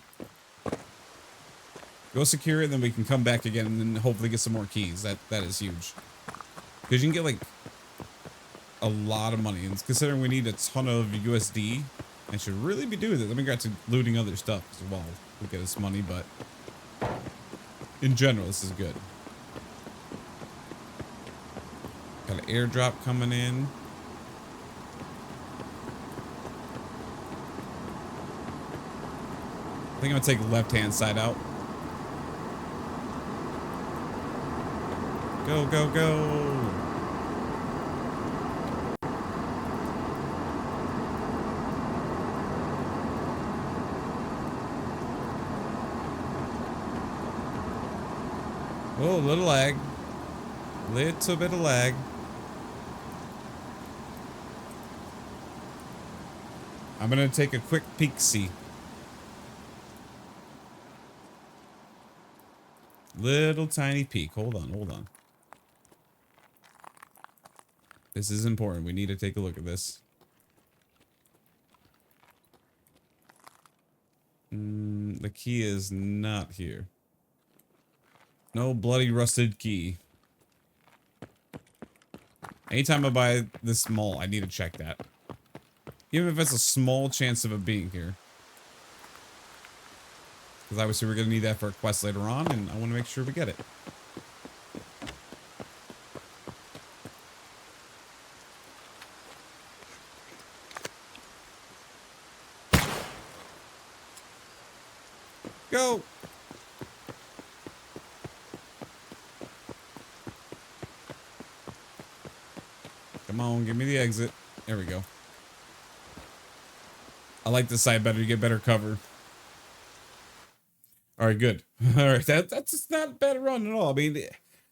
Go secure it, then we can come back again and then hopefully get some more keys. That is huge. Because you can get like a lot of money, and considering we need a ton of USD, I should really be doing this. Let me get to looting other stuff as well. We'll get us money, but in general, this is good. Got an airdrop coming in. I think I'm gonna take the left-hand side out. Go, go, go. Oh, a little lag. Little bit of lag. I'm gonna take a quick peek-see. Little tiny peek. Hold on, hold on. This is important. We need to take a look at this. The key is not here. No bloody rusted key. Anytime I buy this small, I need to check that. Even if it's a small chance of it being here. Because obviously we're going to need that for a quest later on, and I want to make sure we get it. Go! Come on, give me the exit. There we go. I like this side better. You get better cover. All right, good. All right, that's just not a bad run at all. I mean,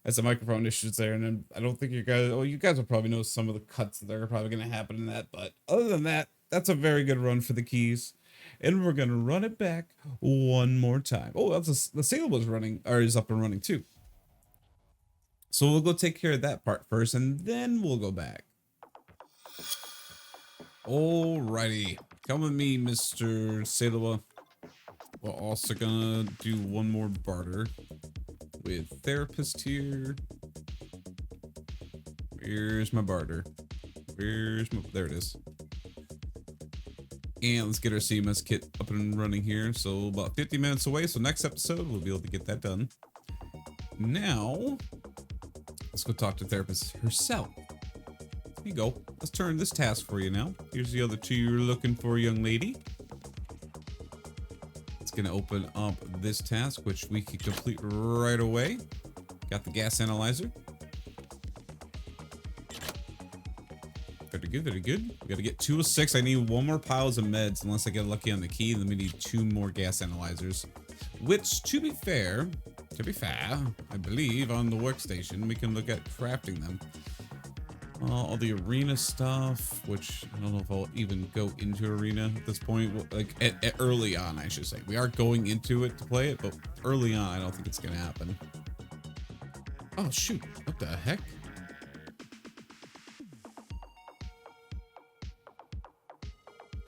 that's a microphone issues there, and then I don't think you guys. Well, you guys will probably know some of the cuts that are probably going to happen in that, but other than that, that's a very good run for the keys. And we're gonna run it back one more time. Oh, the sail was running, or is up and running too. So we'll go take care of that part first, and then we'll go back. Alrighty, come with me, Mr. Sailor. We're also gonna do one more barter with therapist here. Where's my barter? There it is. And let's get our CMS kit up and running here. So about 50 minutes away. So next episode, we'll be able to get that done. Now, let's go talk to the therapist herself. Here you go. Let's turn this task for you now. Here's the other two you're looking for, young lady. It's going to open up this task, which we can complete right away. Got the gas analyzer. Very good, very good. We got to get 2 of 6. I need 1 more piles of meds, unless I get lucky on the key. Then we need 2 more gas analyzers. Which, to be fair, I believe on the workstation, we can look at crafting them. All the arena stuff, which I don't know if I'll even go into arena at this point. Like at early on, I should say. We are going into it to play it, but early on, I don't think it's going to happen. Oh, shoot. What the heck?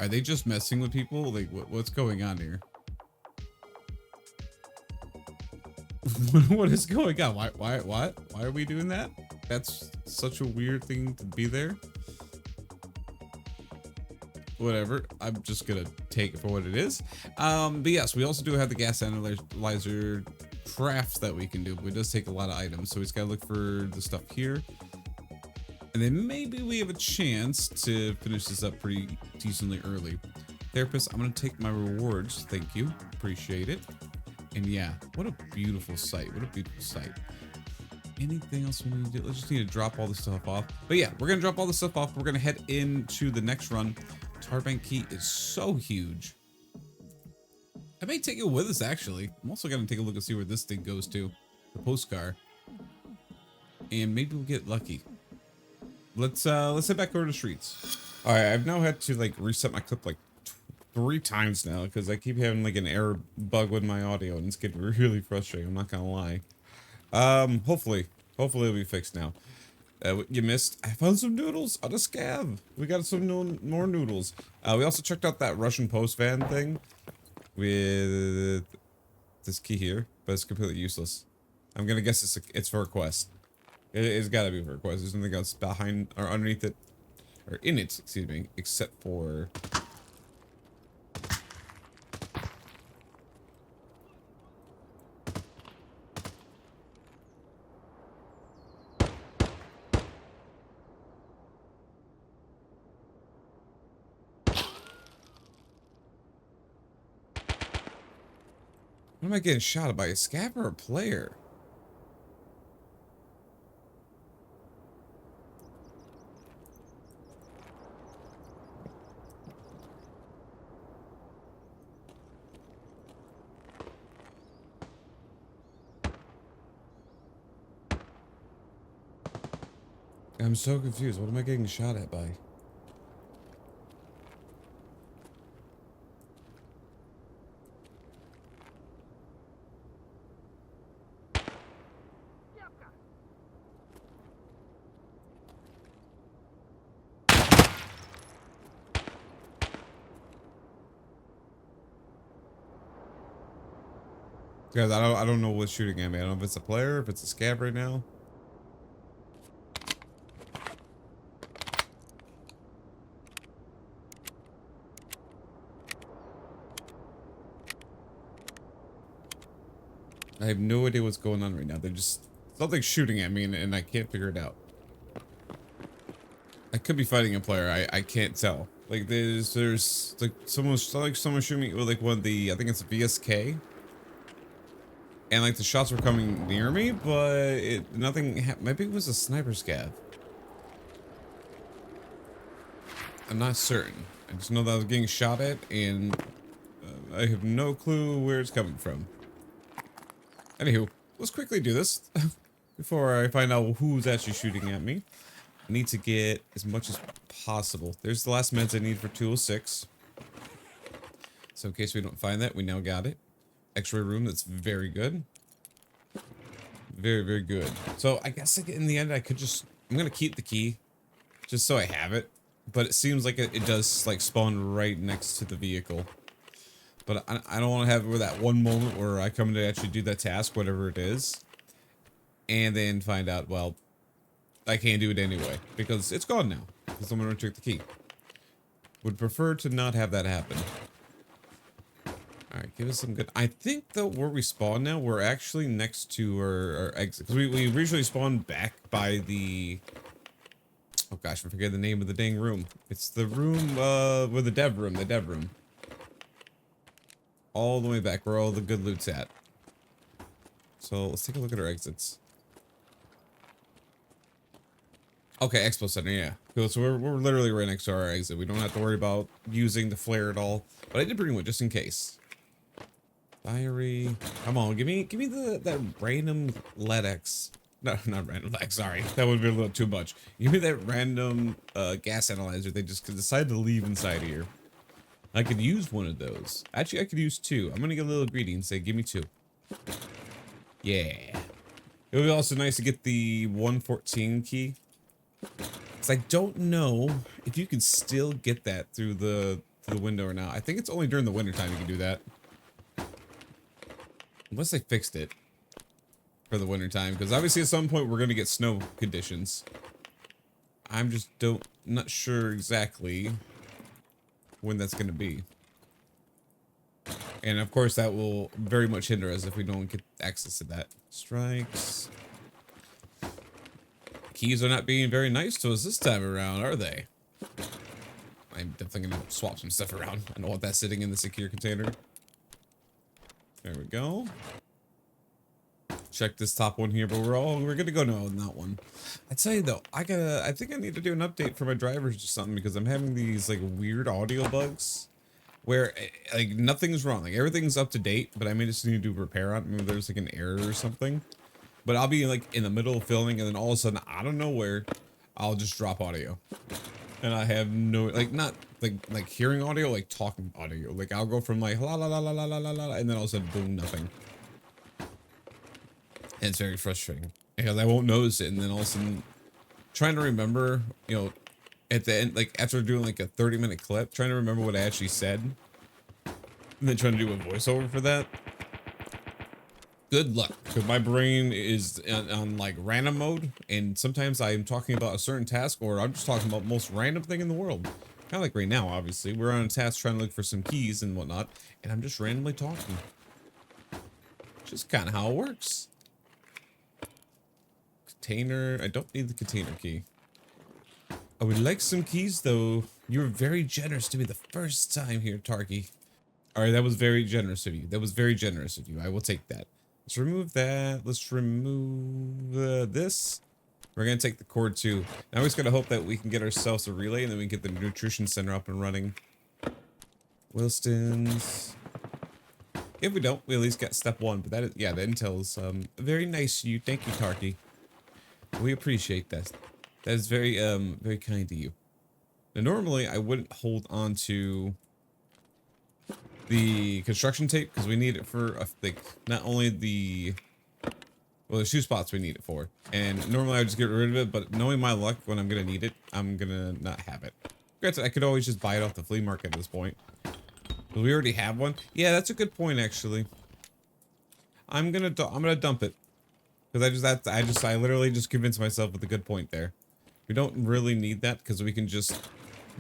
Are they just messing with people? Like, what's going on here? What is going on? Why are we doing that? That's such a weird thing to be there. Whatever. I'm just gonna take it for what it is. But yes, we also do have the gas analyzer crafts that we can do. But it does take a lot of items, so we just gotta look for the stuff here. And then maybe we have a chance to finish this up pretty decently early. Therapist, I'm gonna take my rewards. Thank you. Appreciate it. And yeah, what a beautiful sight. What a beautiful sight. Anything else we need to do? Let's just need to drop all this stuff off. But yeah, we're gonna drop all this stuff off. We're gonna head into the next run. Tarbank key is so huge. I may take it with us actually. I'm also gonna take a look and see where this thing goes to. The postcard. And maybe we'll get lucky. Let's head back over to the streets. Alright, I've now had to like reset my clip like 3 times now because I keep having like an error bug with my audio and it's getting really frustrating, I'm not gonna lie. Hopefully it'll be fixed now. What you missed, I found some noodles on a scav. We got some more noodles. We also checked out that Russian post van thing with this key here, but it's completely useless. I'm gonna guess it's for a quest. It's gotta be for a quest. There's nothing else behind or underneath it, or in it, excuse me, except for. What am I getting shot at by, a scav or a player? I'm so confused. What am I getting shot at by? Guys, I don't know what's shooting at me. I don't know if it's a player, if it's a scav right now. I have no idea what's going on right now. They're just something's shooting at me and I can't figure it out. I could be fighting a player. I can't tell. Like there's like someone shooting me with like one of the, I think it's a VSK. And like the shots were coming near me, but nothing. Maybe it was a sniper scav. I'm not certain. I just know that I was getting shot at, and I have no clue where it's coming from. Anywho, let's quickly do this before I find out who's actually shooting at me. I need to get as much as possible. There's the last meds I need for 206. So in case we don't find that, we now got it. X-ray room, that's very good. Very, very good. So I guess like in the end I could just, I'm gonna keep the key just so I have it. But it seems like it does like spawn right next to the vehicle. But I don't want to have it where that one moment where I come to actually do that task, whatever it is. And then find out, well, I can't do it anyway. Because it's gone now. Because someone took the key. Would prefer to not have that happen. Alright, give us some good... I think, though, where we spawn now, we're actually next to our exit. Because we originally spawned back by the... Oh gosh, I forget the name of the dang room. It's the room, with the dev room, All the way back where all the good loot's at. So, let's take a look at our exits. Okay, Expo Center, yeah. Cool, so we're literally right next to our exit. We don't have to worry about using the flare at all. But I did bring one just in case. Diary. Come on, give me that random LEDX. No, not random LEDX, sorry. That would be a little too much. Give me that random gas analyzer they just decided to leave inside here. I could use one of those. Actually, I could use two. I'm gonna get a little greedy and say, give me two. Yeah. It would be also nice to get the 114 key. Because I don't know if you can still get that through the window or not. I think it's only during the wintertime you can do that. Unless they fixed it for the wintertime. Because obviously at some point we're going to get snow conditions. I'm just not sure exactly when that's going to be. And of course that will very much hinder us if we don't get access to that. Strikes. Keys are not being very nice to us this time around, are they? I'm definitely going to swap some stuff around. I don't want that sitting in the secure container. There we go. Check this top one here, but we're gonna go no on that one. I tell you though, I think I need to do an update for my drivers or something because I'm having these like weird audio bugs where like nothing's wrong, like everything's up to date, but I may just need to do a repair on it. Maybe there's like an error or something. But I'll be like in the middle of filming and then all of a sudden out of nowhere, I'll just drop audio. And I have no, like, not like hearing audio, like talking audio. Like I'll go from like la la la la la la la la, and then all of a sudden boom, nothing. And it's very frustrating because I won't notice it, and then all of a sudden, trying to remember, you know, at the end, like after doing like a 30-minute clip, trying to remember what I actually said, and then trying to do a voiceover for that. Good luck, because my brain is on like random mode, and sometimes I'm talking about a certain task, or I'm just talking about the most random thing in the world. Kind of like right now, obviously. We're on a task trying to look for some keys and whatnot, and I'm just randomly talking. Just kind of how it works. Container, I don't need the container key. I would like some keys, though. You were very generous to me the first time here, Tarky. Alright, that was very generous of you. That was very generous of you. I will take that. Let's remove that. Let's remove this. We're going to take the cord too. Now we just got to hope that we can get ourselves a relay and then we can get the nutrition center up and running. Wilston's. If we don't, we at least got step one. But that is, yeah, the intel is very nice of you. Thank you, Tarky. We appreciate that. That is very, very kind to you. Now, normally I wouldn't hold on to the construction tape because we need it for like not only the shoe spots we need it for, and normally I would just get rid of it, but knowing my luck when I'm gonna need it, I'm gonna not have it. Granted, I could always just buy it off the flea market at this point, but we already have one. Yeah, that's a good point actually. I'm gonna dump it because I literally just convinced myself with a good point there. We don't really need that because we can just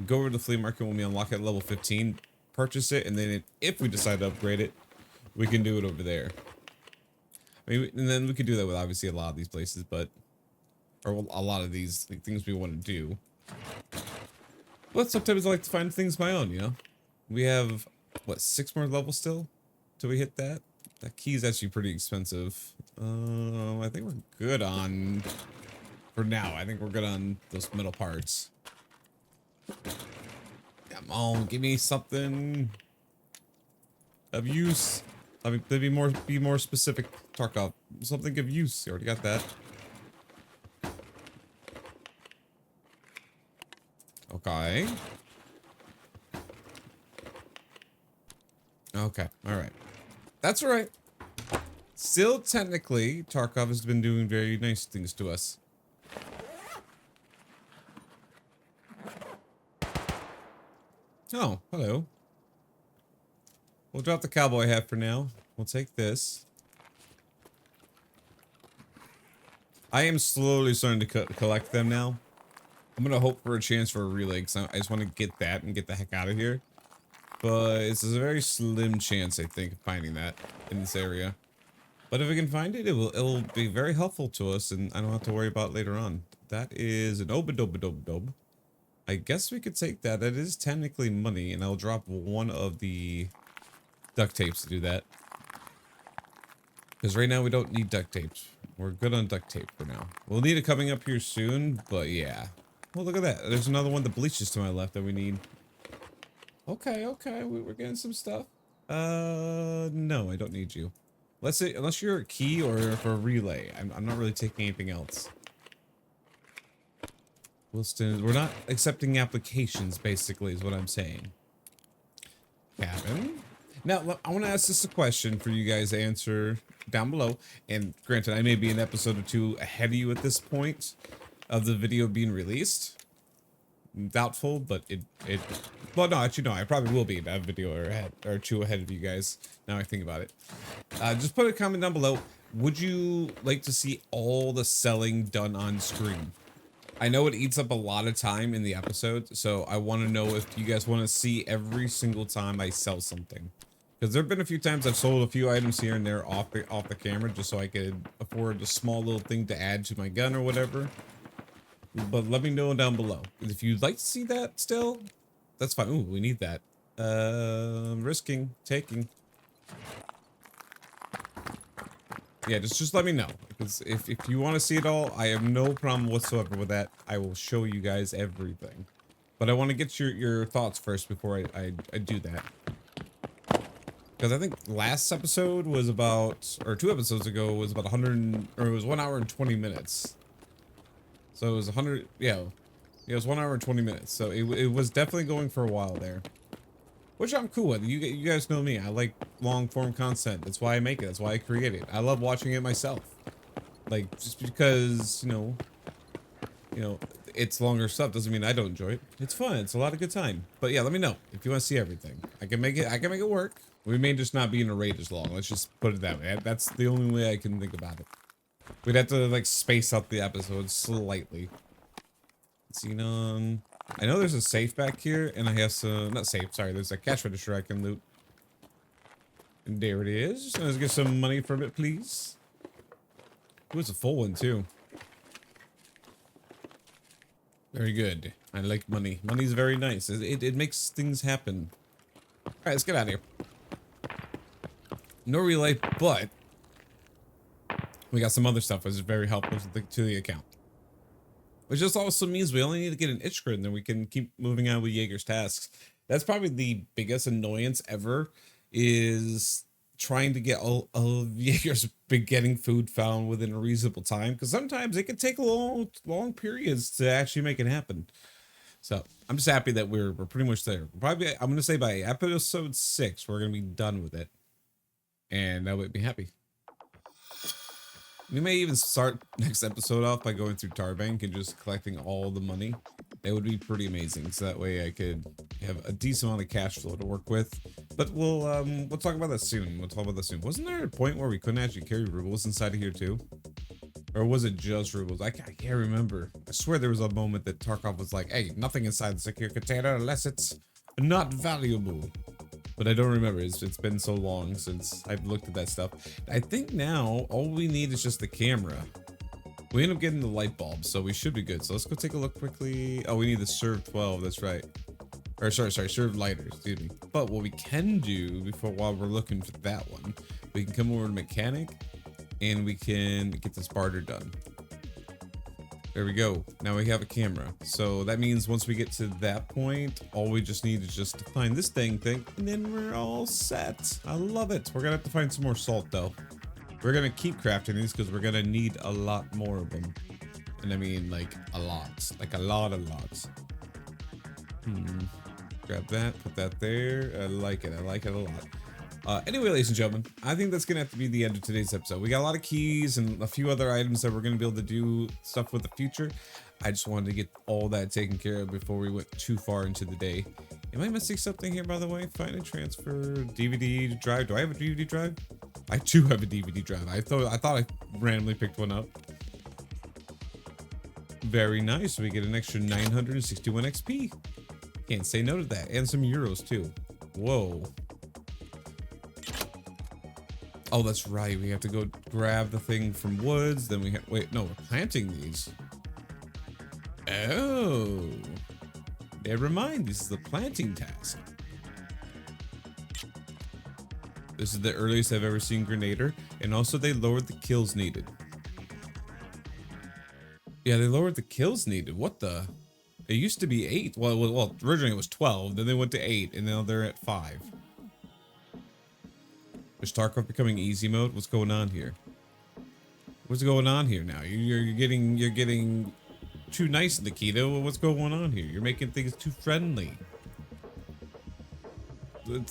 go over to the flea market when we unlock it at level 15. Purchase it, and then if we decide to upgrade it, we can do it over there. I mean, and then we could do that with obviously a lot of these places, but or a lot of these things we want to do. But sometimes I like to find things my own, you know. We have what, 6 more levels still till we hit that. That key is actually pretty expensive. I think we're good on for now. I think we're good on those middle parts. Come on, give me something of use. I mean, be more specific, Tarkov. Something of use. You already got that. Okay. Okay, all right. That's all right. Still, technically, Tarkov has been doing very nice things to us. Oh, hello. We'll drop the cowboy hat for now. We'll take this. I am slowly starting to collect them now. I'm gonna hope for a chance for a relay, because I just want to get that and get the heck out of here. But it's a very slim chance, I think, of finding that in this area. But if we can find it, it'll be very helpful to us, and I don't have to worry about it later on. That is an obidobidobidob. I guess we could take that. That is technically money, and I'll drop one of the duct tapes to do that. Because right now we don't need duct tapes. We're good on duct tape for now. We'll need it coming up here soon, but yeah. Well, look at that. There's another one that bleaches to my left that we need. Okay, okay. We're getting some stuff. No, I don't need you. Let's say, unless you're a key or for a relay. I'm not really taking anything else. Wilston, we're not accepting applications, basically, is what I'm saying. Cabin. Now, I want to ask this a question for you guys to answer down below. And granted, I may be an episode or two ahead of you at this point of the video being released. Doubtful, but well, no, actually, no, I probably will be a video or two ahead of you guys. Now I think about it. Just put a comment down below. Would you like to see all the selling done on screen? I know it eats up a lot of time in the episode, so I want to know if you guys want to see every single time I sell something. Because there have been a few times I've sold a few items here and there off the camera just so I could afford a small little thing to add to my gun or whatever. But let me know down below. If you'd like to see that still, that's fine. Ooh, we need that. Taking. Yeah, just let me know. Because if you want to see it all, I have no problem whatsoever with that. I will show you guys everything. But I want to get your thoughts first before I do that. Because I think last episode was about, or 2 episodes ago was about 100, or it was 1 hour and 20 minutes. So it was 100, yeah, it was 1 hour and 20 minutes. So it was definitely going for a while there. Which I'm cool with. You guys know me. I like long form content. That's why I make it. That's why I create it. I love watching it myself. Like, just because, you know, it's longer stuff doesn't mean I don't enjoy it. It's fun. It's a lot of good time. But yeah, let me know if you want to see everything. I can make it work. We may just not be in a raid as long. Let's just put it that way. That's the only way I can think about it. We'd have to, like, space out the episodes slightly. Xenon. I know there's a safe back here, and I have some... Not safe, sorry. There's a cash register I can loot. And there it is. Let's get some money from it, please. Ooh, it's a full one, too. Very good. I like money. Money's very nice. It makes things happen. Alright, let's get out of here. No relay, but... we got some other stuff which is very helpful to the account. Which just also means we only need to get an itch grid and then we can keep moving on with Jaeger's tasks. That's probably the biggest annoyance ever, is trying to get all of Jaeger's getting food found within a reasonable time. Because sometimes it can take long periods to actually make it happen. So I'm just happy that we're pretty much there. Probably, I'm going to say by episode 6, we're going to be done with it. And that would be happy. We may even start next episode off by going through Tarbank and just collecting all the money. That would be pretty amazing. So that way I could have a decent amount of cash flow to work with. But we'll talk about that soon. Wasn't there a point where we couldn't actually carry rubles inside of here too? Or was it just rubles? I can't remember. I swear there was a moment that Tarkov was like, hey, nothing inside the secure container unless it's not valuable. But I don't remember. It's been so long since I've looked at that stuff. I think now all we need is just the camera. We end up getting the light bulb, so we should be good. So let's go take a look quickly. Oh, we need the serve 12. That's right. Or sorry, serve lighter. Excuse me. But what we can do while we're looking for that one, we can come over to mechanic, and we can get this barter done. There we go. Now we have a camera. So that means once we get to that point, all we just need is just to find this thing, and then we're all set. I love it. We're gonna have to find some more salt though. We're gonna keep crafting these because we're gonna need a lot more of them. And I mean like a lot. Like a lot. Grab that, put that there. I like it a lot. Anyway, ladies and gentlemen, I think that's gonna have to be the end of today's episode. We got a lot of keys and a few other items that we're gonna be able to do stuff with the future. I just wanted to get all that taken care of before we went too far into the day. Am I missing something here, by the way? Find and transfer DVD drive. Do I have a DVD drive? I do have a DVD drive. I thought I randomly picked one up. Very nice. We get an extra 961 XP. Can't say no to that. And some euros too. Whoa. Oh, that's right. We have to go grab the thing from woods. Then we have, wait, no, we're planting these. Oh. Never mind. This is the planting task. This is the earliest I've ever seen Grenader. And also they lowered the kills needed. Yeah, they lowered the kills needed. What the? It used to be 8. Well, originally it was 12. Then they went to 8, and now they're at 5. Is Tarkov becoming easy mode? What's going on here? What's going on here now? You're getting too nice, Nikita. What's going on here? You're making things too friendly.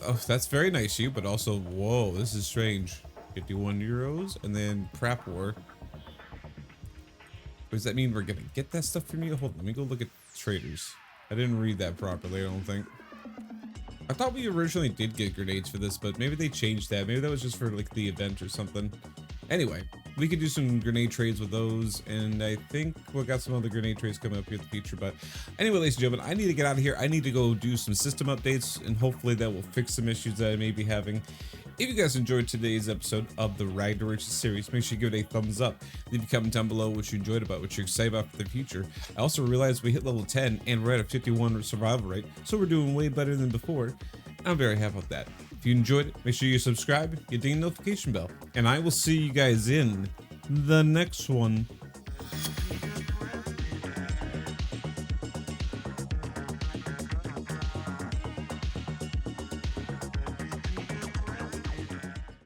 Oh, that's very nice, you. But also, whoa, this is strange. 51 euros, and then crap war. Does that mean we're gonna get that stuff from you? Hold on, let me go look at traders. I didn't read that properly, I don't think. I thought we originally did get grenades for this, but maybe they changed that. Maybe that was just for like the event or something. Anyway, we could do some grenade trades with those, and I think we've got some other grenade trades coming up here in the future. But anyway, ladies and gentlemen, I need to get out of here. I need to go do some system updates, and hopefully that will fix some issues that I may be having. If you guys enjoyed today's episode of the Ride to Riches series, make sure you give it a thumbs up. Leave a comment down below what you enjoyed about, what you're excited about for the future. I also realized we hit level 10 and we're at a 51 survival rate, so we're doing way better than before. I'm very happy with that. If you enjoyed it, make sure you subscribe, you ding the notification bell, and I will see you guys in the next one.